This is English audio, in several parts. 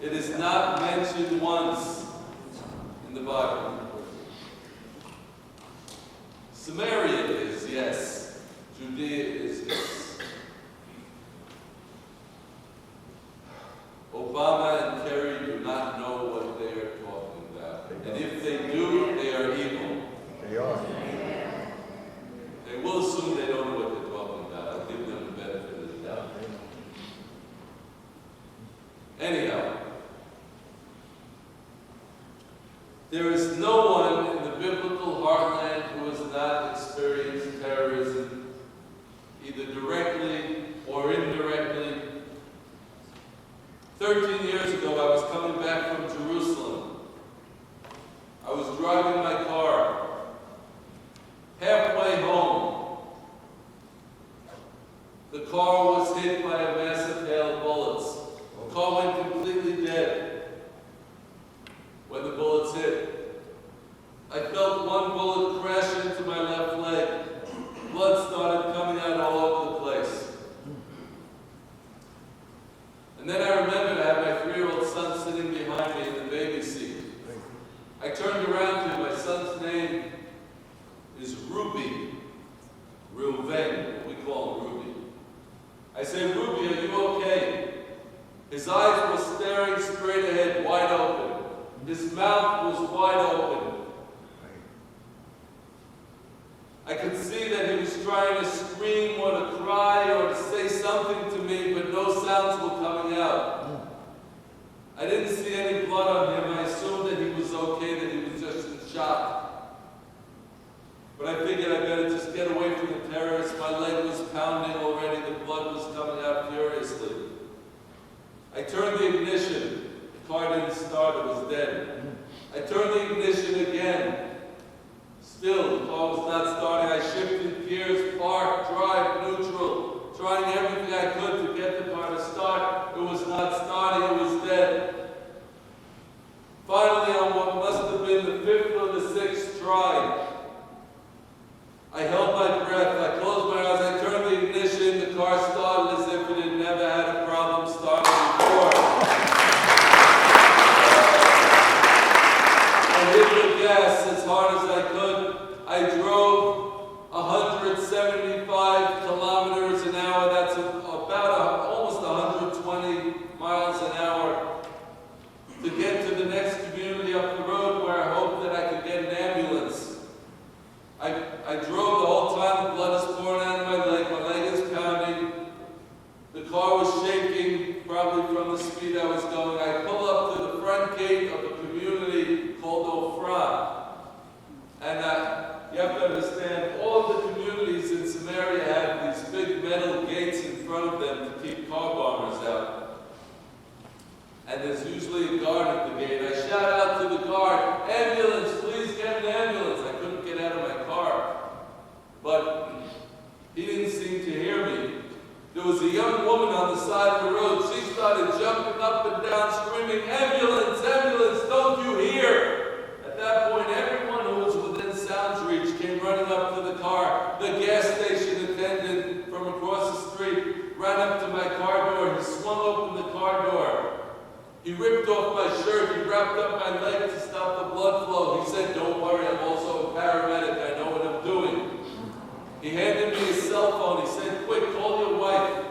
It is not mentioned once in the Bible. Samaria is, yes. Judea is, yes. Obama and Kerry do not know what they are talking about. And if they do, they are evil. They are. They will assume they don't know what they're talking about. I'll give them the benefit of the doubt. Anyhow, there is no one in the biblical heartland who has not experienced terrorism, either directly or indirectly. 13 years ago, I was coming back from Jerusalem. I was driving my car. Halfway home, the car was hit by a massive hail of bullets. The car went completely dead when the bullets hit. I felt one bullet crash into my left leg. Blood started coming out all over the place. And then I remembered I had my 3-year-old son sitting behind me in the baby seat. I turned around to him. My son's name is Rubin. Reuven, we call him Ruby. I said, Ruby, are you okay? His eyes were staring straight ahead, wide open. His mouth was wide open. I could see that he was trying to scream or to cry or to say something to me, but no sounds were coming out. I didn't see any blood on him. I assumed that he was okay, that he was just in shock. But I figured I better just get away from the terrorists. My leg was pounding already. The blood was coming out furiously. I turned the ignition. The car didn't start. It was dead. I turned the ignition again. Still, the car was not starting. I shifted gears, park, drive, neutral, trying everything I could to get the car to start. It was not starting. It was dead. Finally, on what must have been the 5th or the 6th try, I held my breath. I closed my eyes. I turned the ignition. The car started as if it had never had a problem starting before. I hit the gas as hard as I could. I drove 175 kilometers an hour. That's about almost 120 miles an hour to get to the next community up the road where I hoped that I could get an ambulance. I drove the whole time. The blood is pouring out of my leg. My leg is pounding. The car was shaking, probably from the speed I was going. I pull up to the front gate of a community called Ofra. And you have to understand, all of the communities in Samaria have these big metal gates in front of them to keep car bombers out. And there's usually a guard at the gate. I shout out to the guard, ambulance, please get an ambulance. I couldn't get out of my car. But he didn't seem to hear me. There was a young woman on the side of the road. She started jumping up and down, screaming, ambulance, ambulance, don't you hear? At that point, everyone who was within sound's reach came running up to the car. The gas station attendant from across the street ran up to my car door. He swung open the car door. He ripped off my shirt. He wrapped up my leg to stop the blood flow. He said, don't worry, I'm also a paramedic. I know what I'm doing. He handed me his cell phone. He said, quick, call your wife.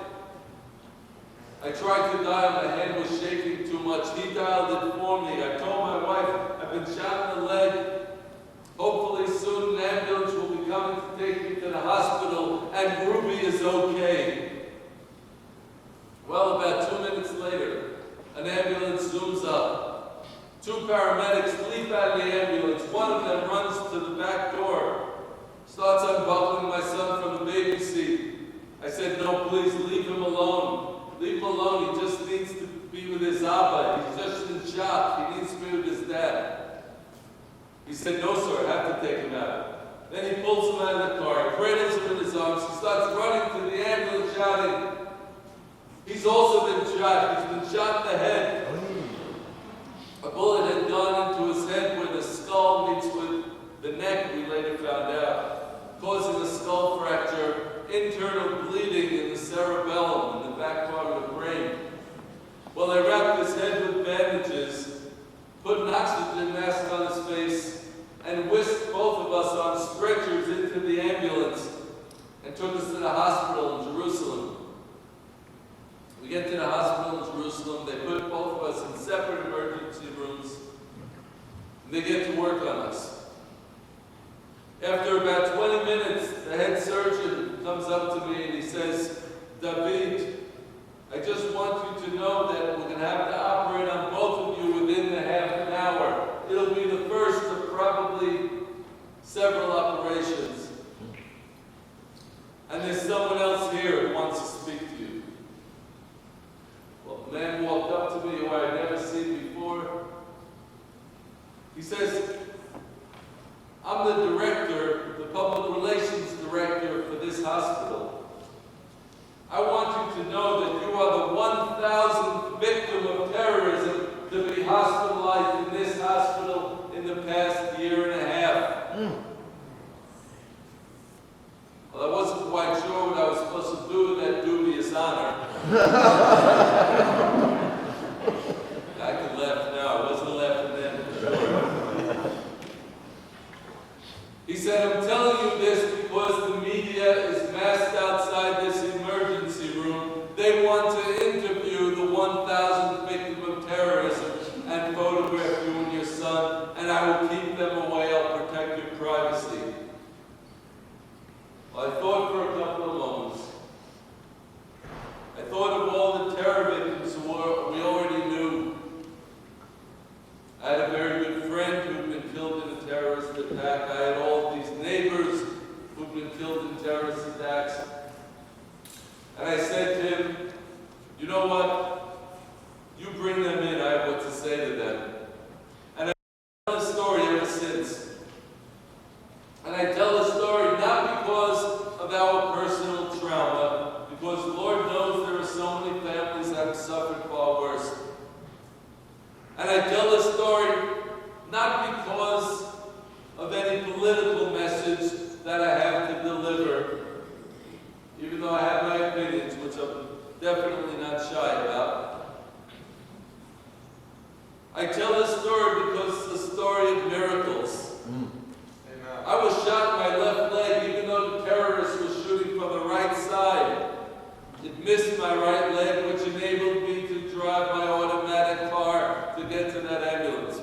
I tried to dial. My hand was shaking too much. He dialed it for me. I told my wife, I've been shot in the leg. Hopefully soon an ambulance will be coming to take me to the hospital, and Ruby is okay. Well, about 2 minutes later, an ambulance zooms up. 2 paramedics leap out of the ambulance. One of them runs to the back door, starts unbuckling my son from the baby seat. I said, no, please leave him alone. Leave him alone. He just needs to be with his Abba. He's just in shock. He needs to be with his dad. He said, no, sir, I have to take him out. Then he pulls him out of the car, cradles him in his arms. He starts running to the ambulance shouting. He's also been shot. He's been shot in the head. A bullet had gone into his head where the skull meets with the neck, we later found out, causing a skull fracture, internal bleeding in the cerebellum, in the back part of the brain. get to the hospital in Jerusalem. They put both of us in separate emergency rooms. And they get to work on us. After about 20 minutes, the head surgeon comes up to me and he says, David, I just want you to know that we're going to have to operate on both of you within the half an hour. It'll be the first of probably several operations. And there's someone else here who wants to speak to you. Well, the man walked up to me who I had never seen before. He says, I'm the director, the public relations director for this hospital. I want you to know that you are the 1,000th victim of terrorism to be hospitalized in this hospital in the past year and a half. Well, I wasn't quite sure what I was supposed to do with that dubious honor. I can laugh now. I wasn't laughing then for sure. He said, I'm telling you this because the media is massed outside this emergency room. They want to interview the 1,000th victim of terrorism and photograph you and your son, and I will keep them away. I'll protect your privacy. Well, I thought for a couple of moments. I thought of all the terror victims who we already knew. I had a very good friend who'd been killed in a terrorist attack. I had all these neighbors who'd been killed in terrorist attacks. And I said to him, you know what? You bring them in, I have what to say to them. And I tell the story ever since. And I tell the story not because of our personal trauma, because Lord knows there are so many families that have suffered far worse. And I tell the story not because of any political message that I have to deliver, even though I have my opinions, which I'm definitely not shy about. I tell this story because it's the story of miracles. I was shot in my left leg, even though the terrorist was shooting from the right side. It missed my right leg, which enabled me to drive my automatic car to get to that ambulance.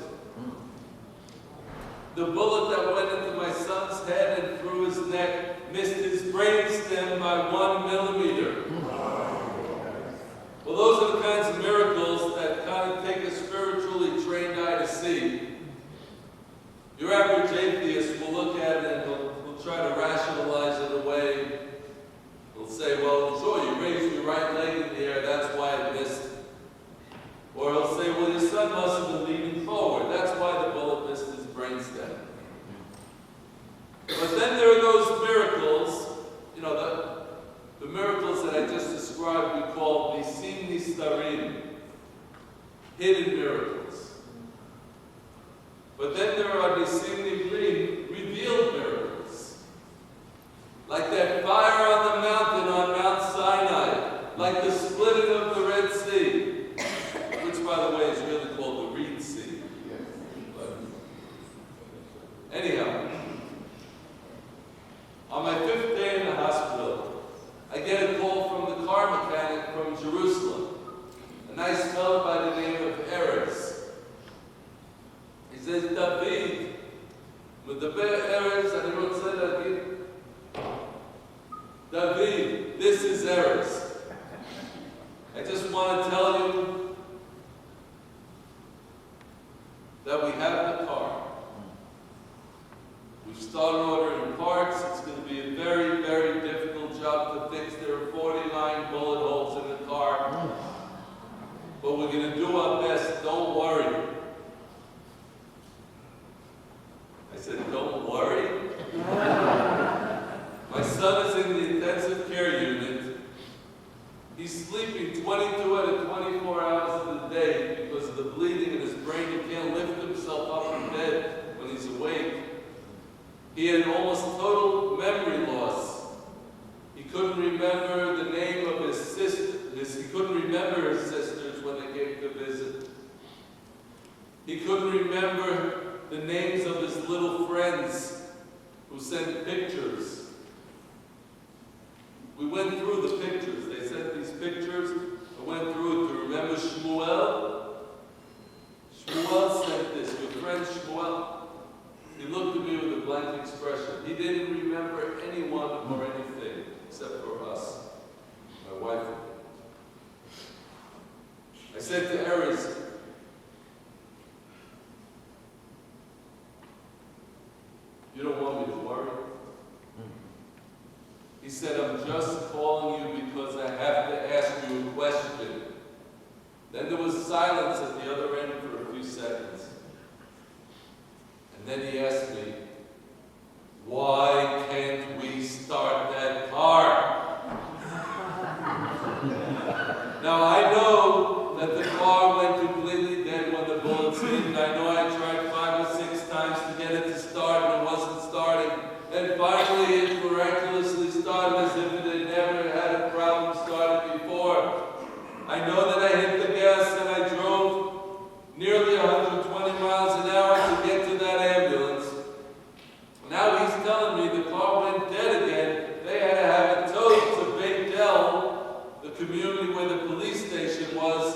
The bullet that went into my son's head and through his neck missed his brainstem by 1 millimeter. Well, those are the kinds of miracles that kind of take a spiritually trained eye to see. Your average atheist will look at it and will try to rationalize it away. He'll say, well, sure, you raised your right leg in the air, that's why it missed. Or he'll say, well, your son must have been leaning forward, that's why the bullet missed his brainstem. But then there are those miracles, you know, the miracles that I just described we call nisim nistarim, hidden miracles. But then there are nisim nivlim, revealed miracles. Like that fire on the mountain on Mount Sinai, like the splitting of the Red Sea, which by the way is really called the Reed Sea. But anyhow, on my 5th day in the hospital, I get a call from the car mechanic from Jerusalem, a nice fellow by the name of Erez. He says, David, Medaber Erez, and he wrote, say David, this is Erez. I just want to tell you that we have the car. We've started ordering parts. It's going to be a very, very difficult job to fix. There are 49 bullet holes in the car. But we're going to do our best. Don't worry. I said, don't worry? My son is in the intensive care unit. He's sleeping 22 out of 24 hours of the day because of the bleeding in his brain. He can't lift himself up in bed when he's awake. He had almost total memory loss. He couldn't remember the name of his sister. He couldn't remember his sisters when they came to visit. He couldn't remember the names of his little friends who sent pictures. We went through the pictures. They sent these pictures. I went I said to Erez, you don't want me to worry? He said, I'm just calling you because I have to ask you a question. Then there was silence at the other end for a few seconds. And then he asked me, why can't we start that car? Now I know that the car went completely dead when the bullets hit, and I know I tried 5 or 6 times to get it to start and it wasn't starting. And finally it miraculously started as if it had never had a problem starting before. I know that I hit the gas and I drove nearly 120 miles an hour to get to that ambulance. Now he's telling me the car went dead again. They had to have it towed to Beit-El, the community where the police station was.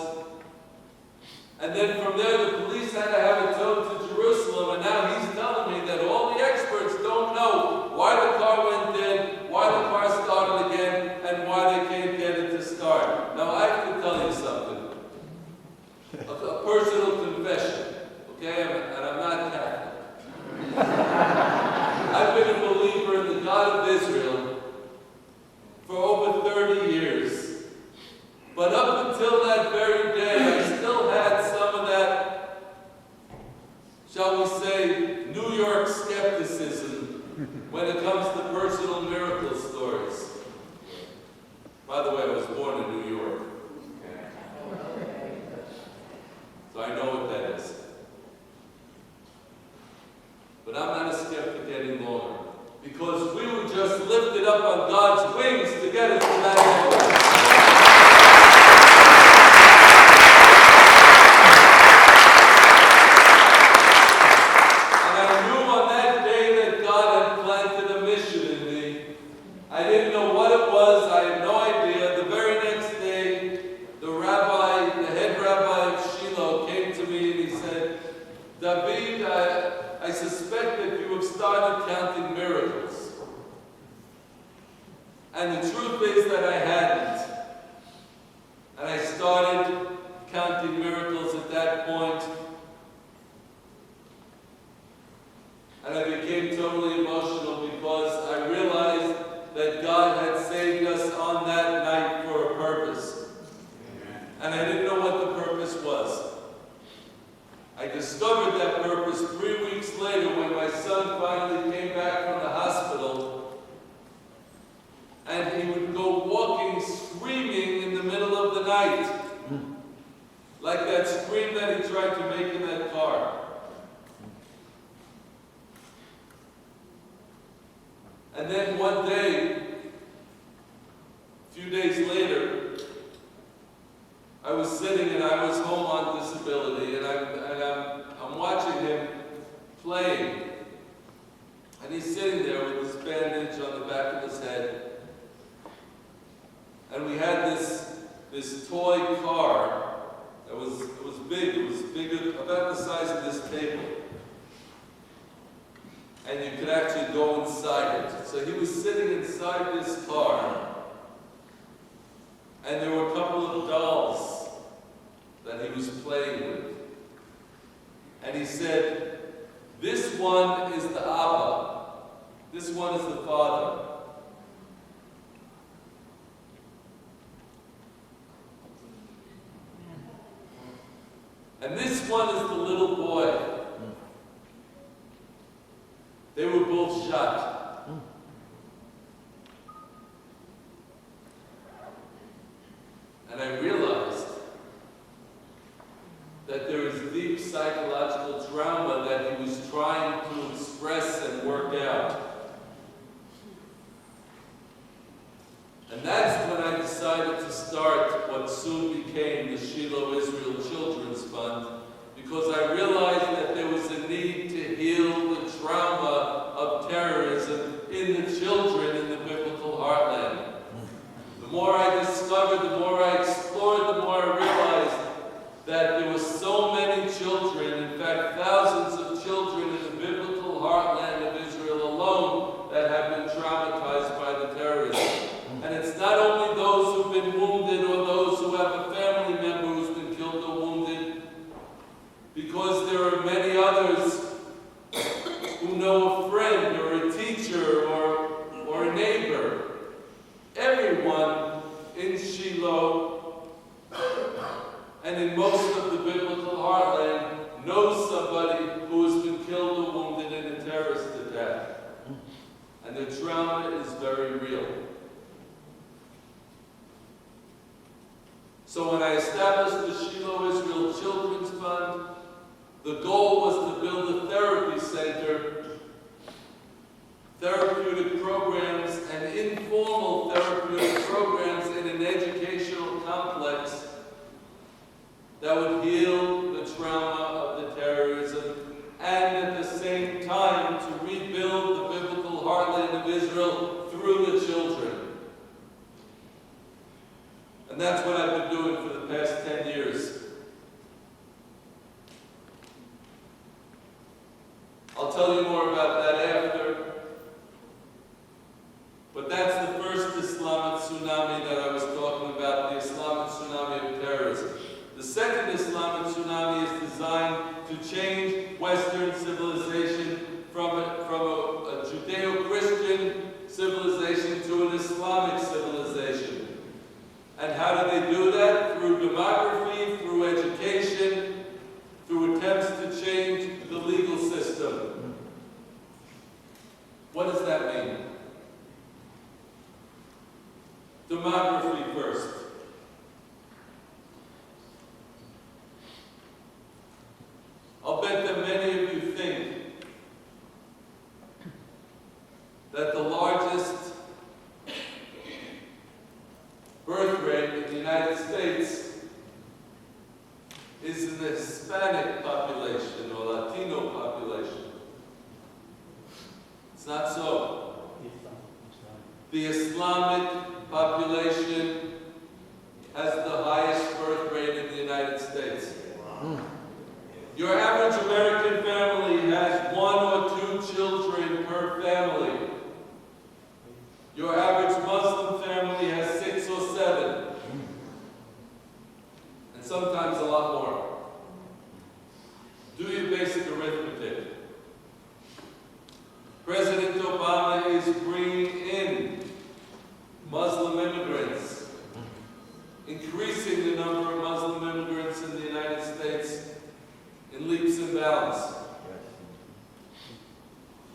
And then from there the police had to have it towed to Jerusalem. And now he's telling me that all the experts don't know why the car went dead, why the car started again, and why they can't get it to start. Now I have to tell you something. A personal confession, okay? And I'm not Catholic. I've been a believer in the God of Israel for over 30 years. But up until that very day, I still had some of that, shall we say, New York skepticism when it comes to personal miracle stories. By the way, I was born in New York. So I know what that is. But I'm not a skeptic any longer, because we were just lifted up on God's wings to get us to that end. And I knew on that day that God had planted a mission in me. I didn't know what it was. I had no idea. The very next day, the head rabbi of Shiloh came to me and he said, David, I suspect that you have started counting miracles. And the truth is that I hadn't. And I started counting miracles at that point. And I became totally emotional because I realized that God had saved us on that night for a purpose. And I didn't know what the purpose was. I discovered that purpose 3 weeks later when my son finally came back from the hospital, and he would go walking screaming in the middle of the night, like that scream that he tried to make in that car. And then one day, a few days later, I was sitting and I was home on disability, and I'm watching him playing. And he's sitting there with this bandage on the back of his head. And we had this toy car that was big. It was bigger, about the size of this table. And you could actually go inside it. So he was sitting inside this car. And there were a couple of dolls that he was playing with. And he said, this one is the Abba. This one is the Father. And this one is the little boy. They were both shot. And I realized that there is deep psychological trauma that he was trying to express and work out. And that's when I decided to start what soon became the Shiloh Israel Children's Fund, because I realized that there was a need to heal the trauma of terrorism in the children in the biblical heartland. The more I discovered, the more I explored, the more I realized that there were so many children, in fact thousands of children in the biblical heartland of Israel alone, that have been traumatized by the terrorism. And it's not only those who've been wounded or those who have a family member who's been killed and in most of the biblical heartland, knows somebody who has been killed or wounded in a terrorist attack. And the trauma is very real. So when I established the Shiloh Israel Children's Fund, the goal was to build a therapy center, therapeutic programs, and informal therapeutic programs in an educational complex that would heal the trauma of the terrorism and at the same time to rebuild the biblical heartland of Israel through the children. And that's what I've been doing for the past 10 years. I'll tell you more about that after. But that's the first Islamic tsunami that I was talking about, the Islamic tsunami of terrorism. The second Islamic tsunami is designed to change Western civilization from a Judeo-Christian civilization to an Islamic civilization. And how do they do that? Through demography, through education, through attempts to change the legal system. What does that mean? Demography first. I'll bet that many of you think that the largest birth rate in the United States is in the Hispanic population or Latino population. It's not so. The Islamic population has the highest birth rate in the United States. Your average American family has 1 or 2 children per family. Your average Muslim family has 6 or 7. And sometimes a lot more. Do your basic arithmetic. President Obama is bringing in Muslim immigrants, increasing the number of Muslim immigrants in the United States in leaps and bounds.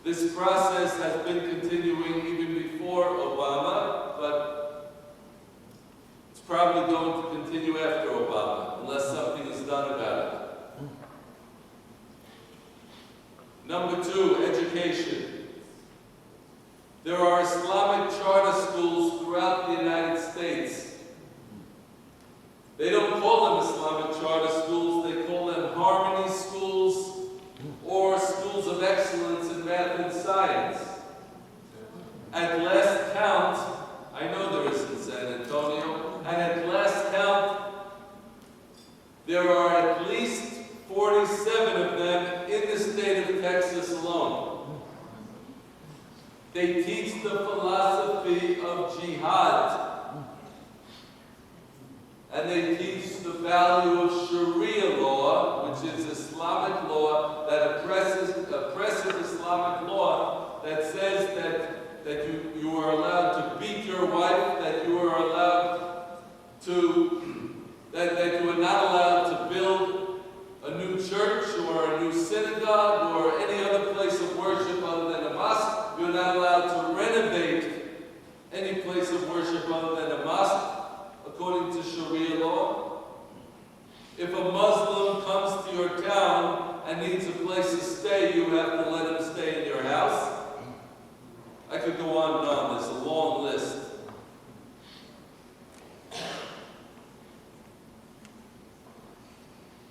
This process has been continuing even before Obama, but it's probably going to continue after Obama, unless something is done about it. Number 2, education. There are Islamic charter schools throughout the United States. They don't call them Islamic charter schools, they call them harmony schools or schools of excellence in math and science. At last count, I know there is in San Antonio, and at last count, there are at least 47 of them in the state of Texas alone. They teach the philosophy of jihad. And they teach the value of Sharia law, which is Islamic law that oppresses Islamic law that says that you are allowed to beat your wife, that you are allowed to, that you are not allowed to build a new church or a new synagogue or any other place of worship other than a mosque. You're not allowed to renovate any place of worship other than a mosque, according to Sharia law. If a Muslim comes to your town and needs a place to stay, you have to let him stay in your house. I could go on and on. There's a long list.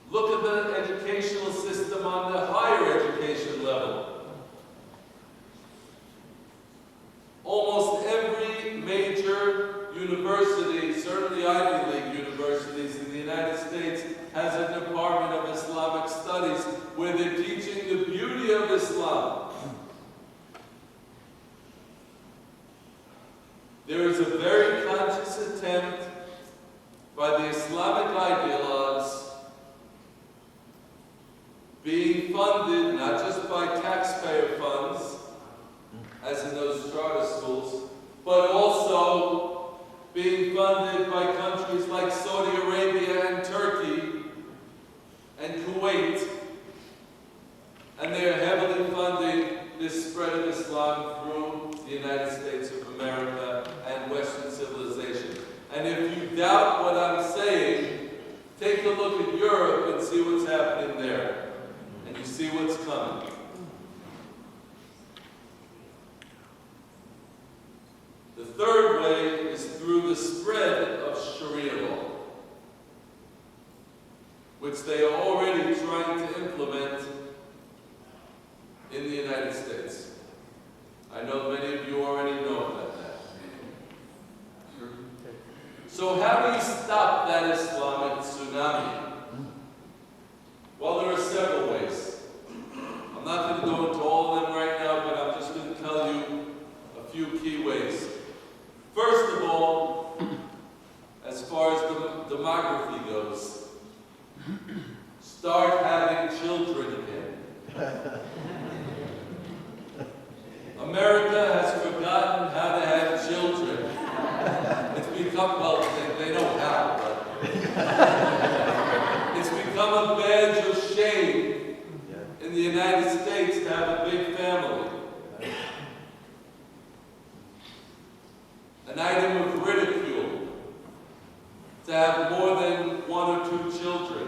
Look at the educational system on the higher education level. Almost every major university, certainly Ivy League universities in the United States, has a department of Islamic studies where they're teaching the beauty of Islam. There is a very conscious attempt by the Islamic ideologues being funded not just by taxpayer funds, as in those charter schools, but also being funded by countries like Saudi Arabia and Turkey Take a look at Europe and see what's happening there. And you see what's coming. The third way is through the spread of Sharia law, which they are already trying to implement in the United States. I know many of you already know about that. So how do you stop that Islamic tsunami? Well, there are several ways. I'm not going to go into all of them right now, but I'm just going to tell you a few key ways. First of all, as far as the demography goes, start having children again. America has forgotten how to have children. It's become, well, they know how, but it's become a badge of shame in the United States to have a big family. An item of ridicule to have more than one or two children.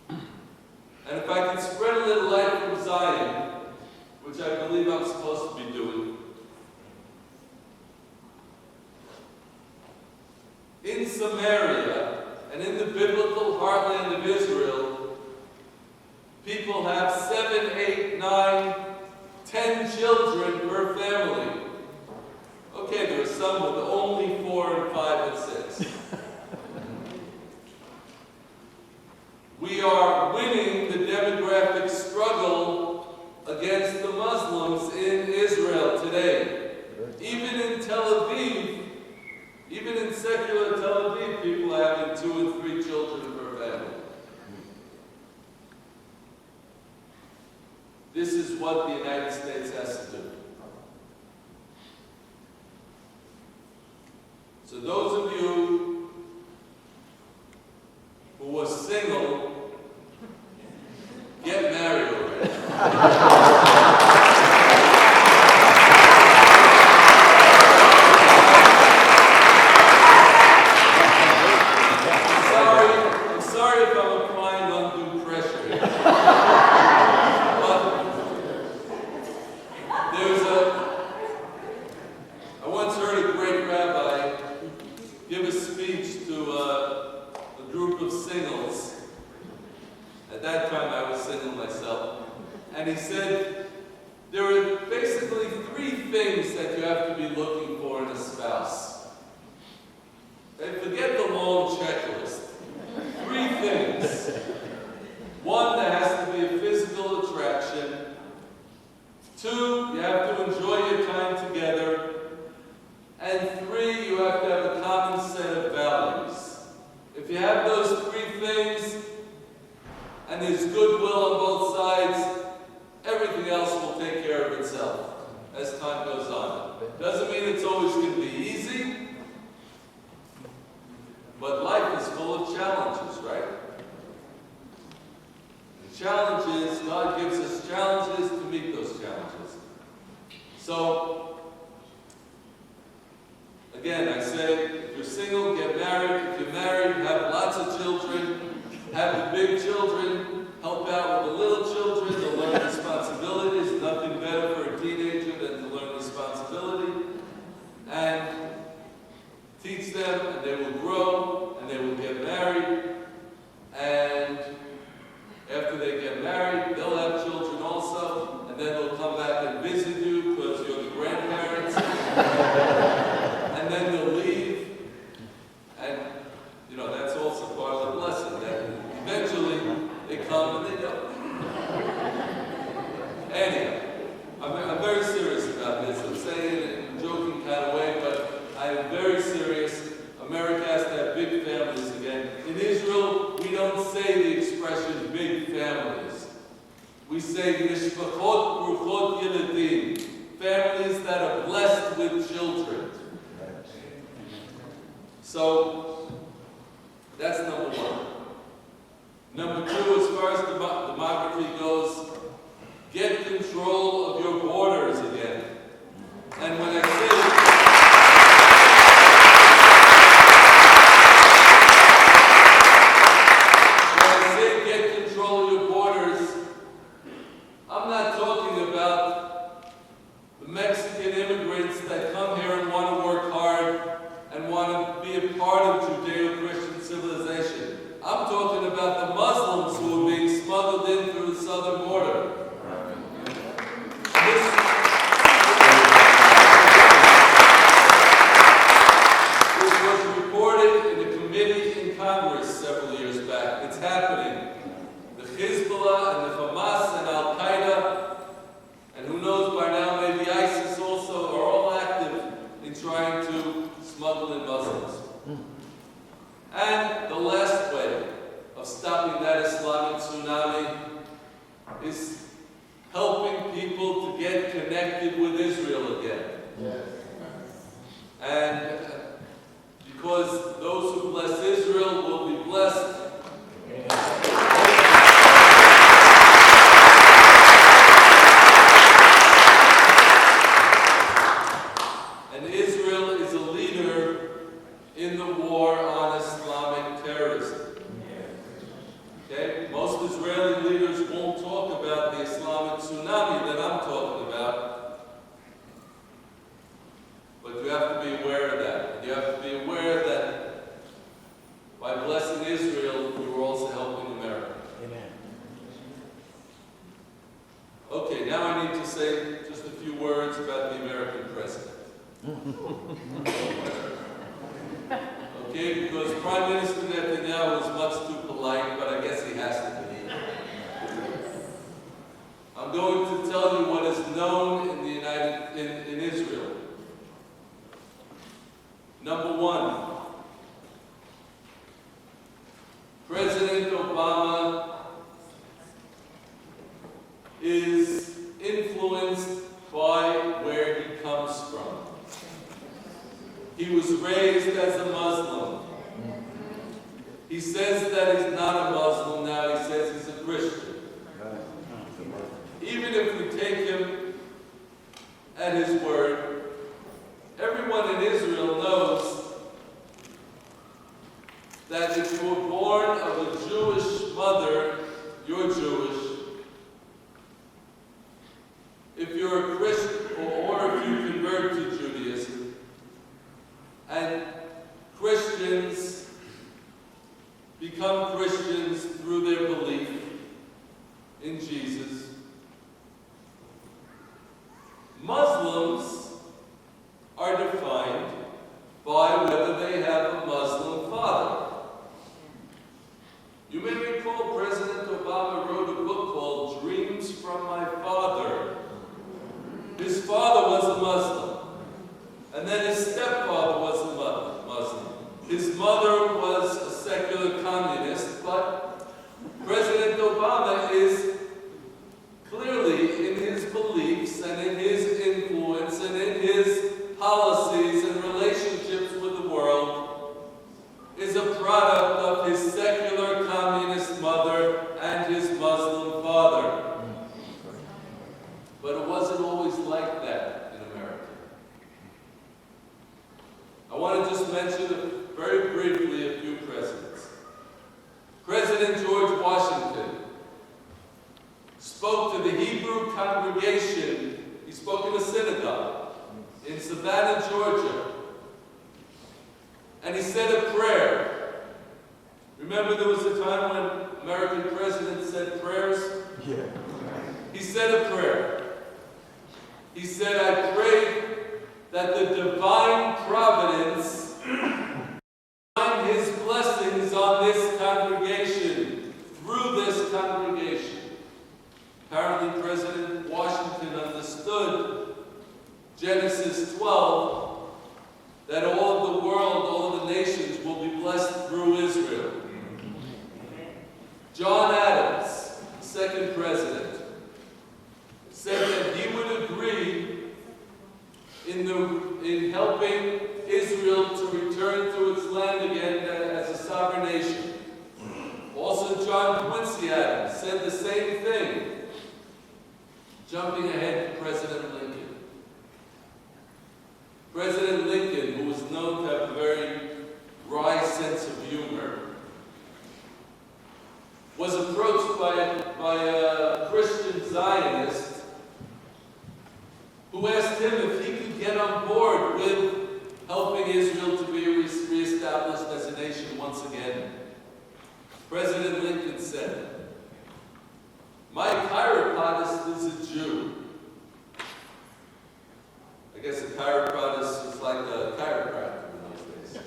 And if I can spread a little light from Zion, which I believe I'm supposed to be doing, in Samaria and in the biblical heartland of Israel, people have 7, 8, 9, 10 children per family. Okay, there are some with only 4 and 5 and 6. We are winning the demographic struggle against the Muslims in Israel today. Even in Tel Aviv, even in secular Tel Aviv, people are having 2 and 3 children per family. This is what the United States has to do. So those of you who are single, get married already. I'm sorry if I'm applying undue pressure here. I once heard a great rabbi give a speech to a group of singles. At that time I was single myself. And he said, there are basically 3 things that you have to be looking for in a spouse. And forget the long checklist. 3 things. 1, there has to be a physical attraction. 2, you have to enjoy your time together. And 3, you have to have a common set of values. If you have those 3 things, and there's goodwill on both sides, everything else will take care of itself as time goes on. Doesn't mean it's always going to be easy, but life is full of challenges, right? The challenges, God gives us challenges to meet those challenges. So, again, I say, if you're single, get married. If you're married, have lots of children. Have the big children. Help out with the little children to learn responsibilities. Nothing better for a teenager than to learn responsibility. And teach them, and they will grow, and they will get married. And after they get married, they'll have children also. And then they'll come back and visit you because you're the grandparents. And then they'll leave. And, you know, that's also part of the blessing. That eventually they come and they don't. Anyhow, I'm very serious about this. I'm saying it in a joking kind of way, but I am very serious. America has to have big families again. In Israel, we don't say the expression big families. We say mishpachot bruchot yeledim, families that are blessed with children. So, that's number 1. Number 2, as far as demography goes, get control of your borders again. And when I say in the war on Islamic terrorism. Okay? Most Israeli leaders won't talk about the Islamic tsunami that I'm talking about, but you have to be aware of that. And you have to be aware that by blessing Israel, you are also helping America. Amen. Okay, now I need to say just a few words about the American president. Okay, because Prime Minister Netanyahu is much too polite, but I guess he has to be. I'm going to tell you what is known in Israel. Number one, President Obama is influenced by where he comes from. He was raised as a Muslim. He says that he's not a Muslim now, he says he's a Christian. Even if we take him at his word, everyone in Israel knows that if you were born of a Jewish mother, you're Jewish. If you're a Christian, or if you convert to Judaism, and Christians become Christians through their belief in Jesus, Muslims are defined by whether they have a Muslim father. You may recall President Obama wrote a book called Dreams from My Father. His father was a Muslim, and then his stepfather was a Muslim. His mother was a secular communist, but President Obama is clearly, in his beliefs and in his influence and in his policies and relationships with the world, is a product of his secular communist mother and his Muslim father. But it wasn't always like that in America. I want to just mention very briefly a few presidents. President George Washington spoke to the Hebrew congregation. He spoke in a synagogue in Savannah, Georgia. And he said a prayer. Remember there was a time when American presidents said prayers? Yeah. He said a prayer. He said, I pray that the divine providence find his blessings on this congregation, through this congregation. Apparently President Washington understood Genesis 12, that all of the world, all of the nations will be blessed through Israel. John Adams, the second president, said that he would agree in helping Israel to return to its land again as a sovereign nation. Also, John Quincy Adams said the same thing, jumping ahead to President Lincoln. President Lincoln, who was known to have a very wry sense of humor, was approached by a Christian Zionist who asked him if he could get on board with helping Israel to be reestablished as a nation once again. President Lincoln said, my chiropodist is a Jew. I guess a chiropodist is like a chiropractor in those days.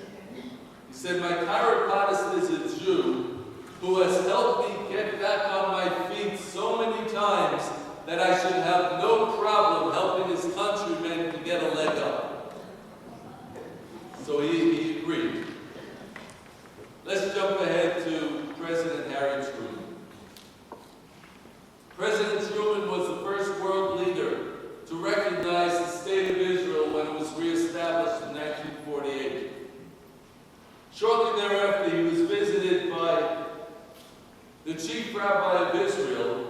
He said, my chiropodist is a Jew who has helped me get back on my feet so many times that I should have no problem helping his countrymen to get a leg up. So he agreed. Let's jump ahead to President Harry Truman. President Truman was the first world leader to recognize the state of Israel when it was reestablished in 1948. Shortly thereafter, he was visited by the chief rabbi of Israel,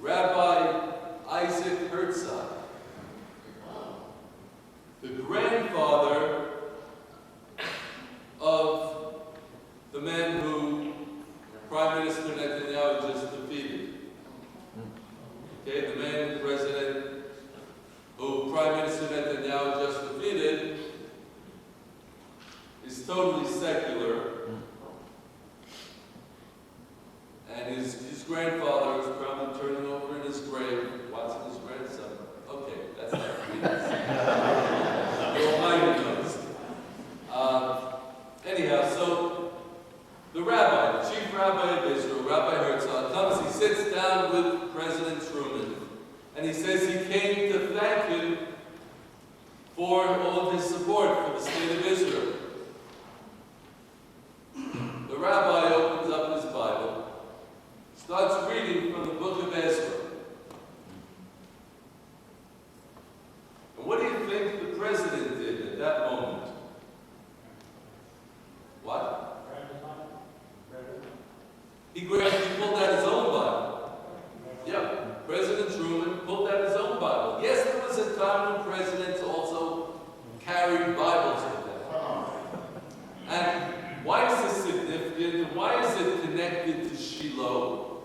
Rabbi Isaac Herzog, the grandfather totally secular. And his grandfather is probably turning over in his grave, watching his grandson. Okay, that's not me. The Almighty knows. Anyhow, so the rabbi, the chief rabbi of Israel, Rabbi Herzog, comes, he sits down with President Truman, and he says he came to thank him for all of his support for the state of Israel. The rabbi opens up his Bible, starts reading from the book of Ezra. And what do you think the president did at that moment? What? He pulled out his own Bible. Yeah, President Truman pulled out his own Bible. Yes, there was a time when presidents also carried Bibles with them. And why is this significant? And why is it connected to Shiloh?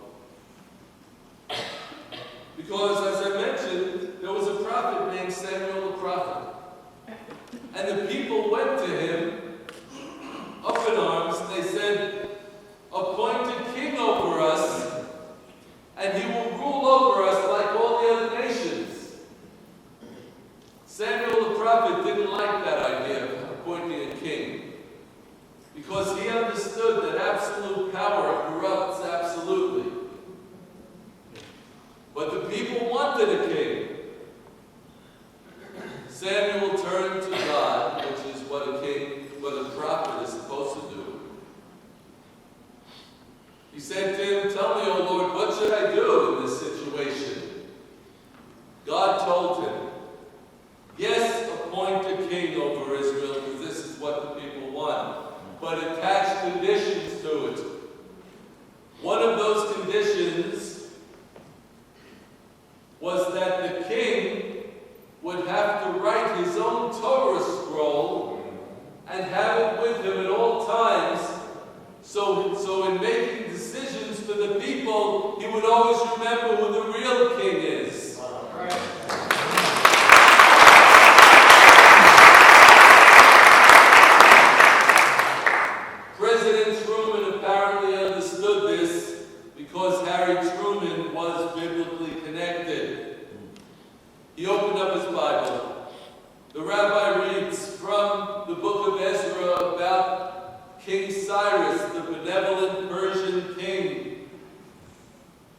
Because, as I mentioned, there was a prophet named Samuel the prophet. And the people went to him up in arms, and they said, appoint a king over us, and he will rule over us like all the other nations. Samuel the prophet didn't like that idea of appointing a king, because he understood that absolute power corrupts absolutely. But the people wanted a king. Samuel turned to God, which is what a king, what a prophet is supposed to do. He said to him, tell me, O Lord, what should I do in this situation? God told him, yes, appoint a king over Israel, because this is what the people want, but attach conditions to it. One of those conditions was that the king would have to write his own Torah scroll and have it with him at all times, so in making decisions for the people, he would always remember who the real king is. President Truman apparently understood this because Harry Truman was biblically connected. He opened up his Bible. The rabbi reads from the book of Ezra about King Cyrus, the benevolent Persian king,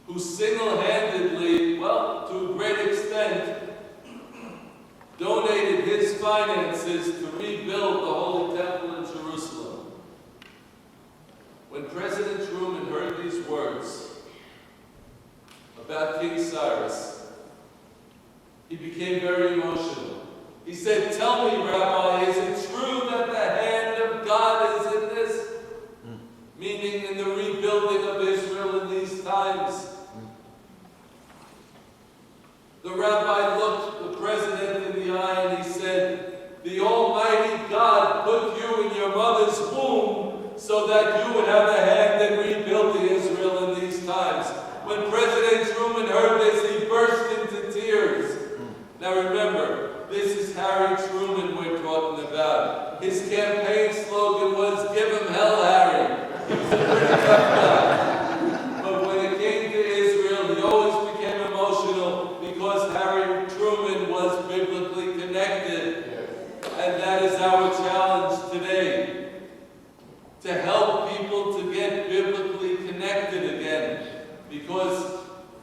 who single-handedly, well, to a great extent, donated his finances to rebuild the Holy Temple in Jerusalem. When President Truman heard these words about King Cyrus, he became very emotional. He said, tell me, Rabbi, is it true that the hand of God is in this? Meaning in the rebuilding of Israel in these times. The rabbi looked the president in the eye and he said, the Almighty God put you in your mother's womb so that you would have a hand in rebuilding Israel in these times. When President Truman heard this, he burst into tears. Now remember, this is Harry Truman we're talking about. His campaign slogan was, give him hell, Harry. He was a pretty tough guy. But when it came to Israel, he always became emotional because Harry Truman was biblically connected. And that is our challenge today, to help people to get biblically connected again. Because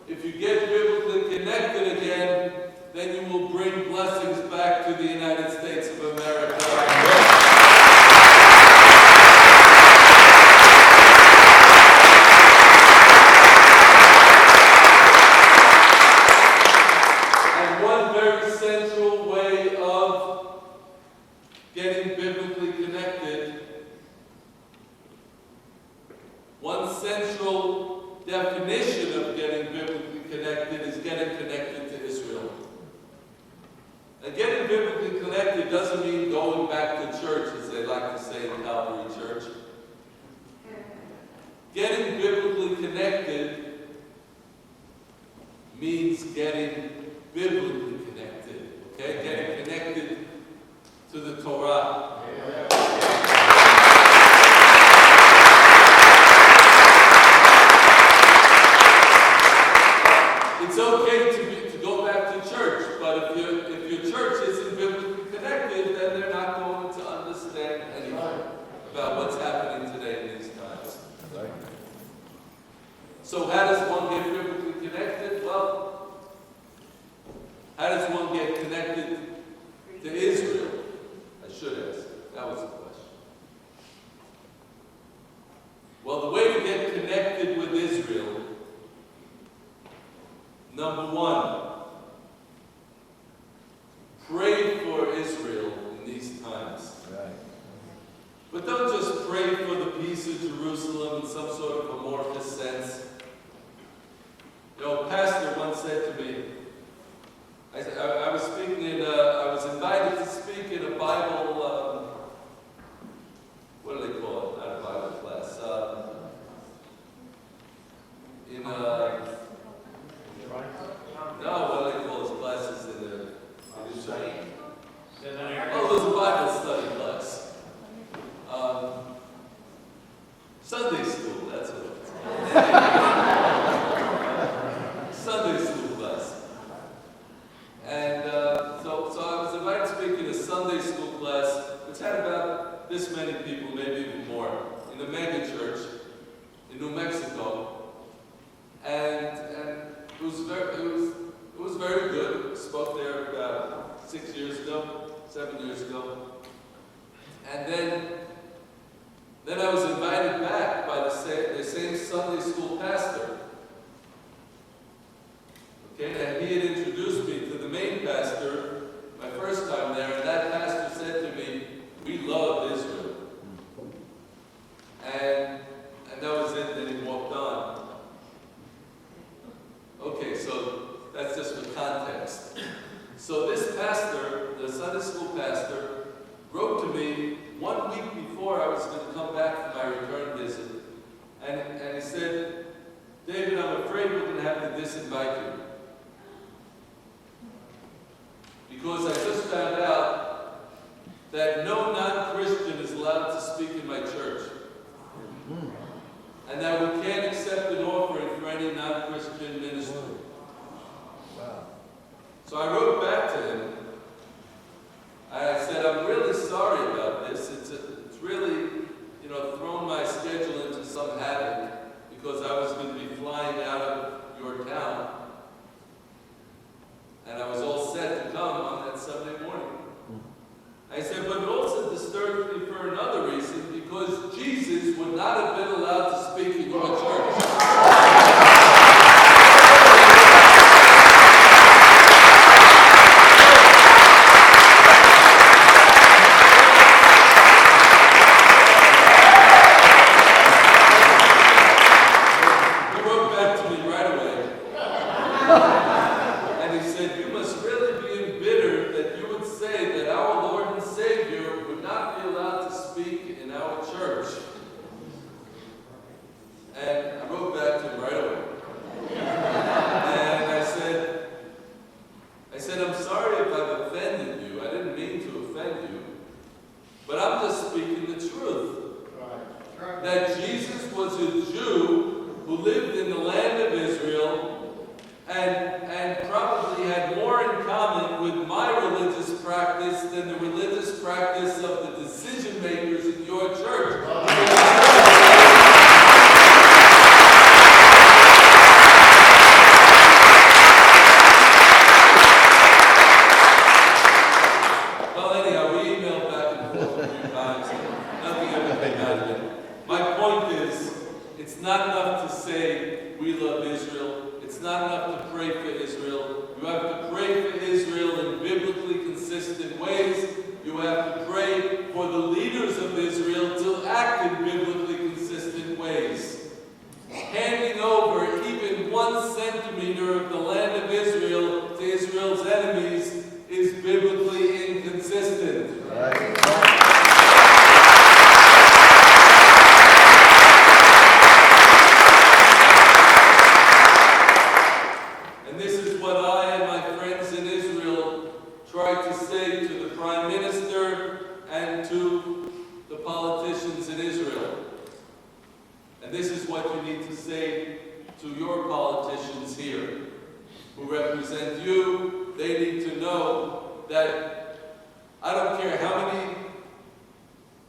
if you get biblically connected again, then you will bring blessings back to the United States of America. And one very central way of getting biblically connected, one central definition of getting biblically connected is getting connected to Israel. And getting biblically connected doesn't mean going back to church, as they like to say in Calvary Church. Getting biblically connected means getting biblically connected, okay? Getting connected to the Torah. about what's happening today in these times. So how does one get biblically connected? Well, how does one get connected to Israel? I should ask. That was the question. Well, the way to get connected with Israel, number one, pray for Israel in these times. Right. But don't just pray for the peace of Jerusalem in some sort of amorphous sense. You know, a pastor once said to me, I was speaking in, I was invited to speak in a Bible, what do they call it? Not a Bible class. No, what do they call those classes in the oh, it was a Bible study class. Sunday school, that's what it was. Sunday school class. And so I was invited to speak in a Sunday school class, which had about this many people, maybe even more, in a mega church in New Mexico. And it was very good. Spoke there about 6 years ago, 7 years ago. And then I was invited back by the same Sunday school pastor. Okay, and he had introduced me to the main pastor my first time there, and that pastor said to me, "We love Israel." And that was it, then he walked on. Okay, so that's just for context. So this pastor, the Sunday school pastor, wrote to me 1 week before I was going to come back for my return visit. And he said, "David, I'm afraid we're going to have to disinvite you. Because I just found out that no non-Christian is allowed to speak in my church. And that we can't accept an offering for any non-Christian ministry." Wow. So I wrote back to him. I said, "I'm really sorry about this. It's really, thrown my schedule into some havoc because I was going to be flying out of your town. And I was all set to come on that Sunday morning." I said, "But it also disturbed me for another reason, because Jesus would not have been allowed to speak in your church."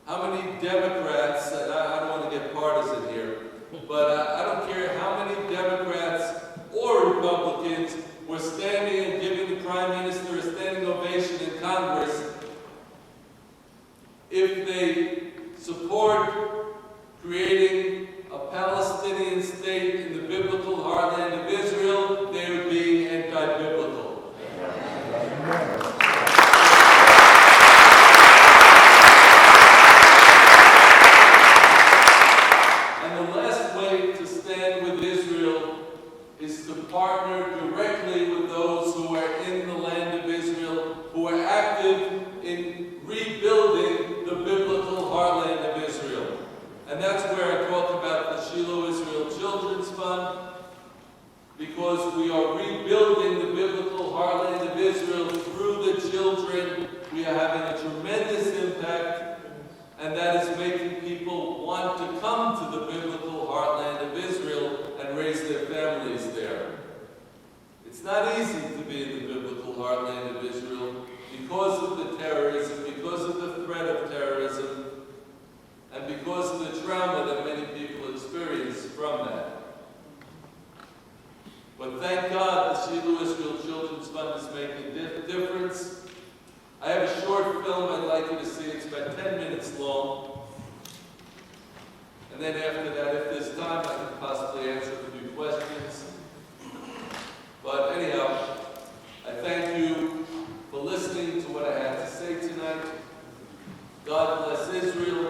how many Democrats, and I don't want to get partisan here, but I don't care how many Democrats or Republicans were standing and giving the Prime Minister a standing ovation in Congress if they support creating a Palestinian state in the biblical heartland of Israel. They are being anti-biblical. And the last way to stand with Israel is to partner directly with those who are in the land of Israel, who are active in rebuilding the biblical heartland of Israel. And that's where I talk about the Shiloh Israel Children's Fund, because we are rebuilding the biblical heartland of Israel through the children. We are having a tremendous impact, and that is making people want to come to the biblical heartland of Israel and raise their families there. It's not easy to be in the biblical heartland of Israel because of the terrorism, because of the threat of terrorism, and because of the trauma that many people experience from that. But thank God the Shiloh Israel Children's Fund is making a difference. I have a short film I'd like you to see. It's about 10 minutes long. And then after that, if there's time, I can possibly answer a few questions. But anyhow, I thank you for listening to what I had to say tonight. God bless Israel.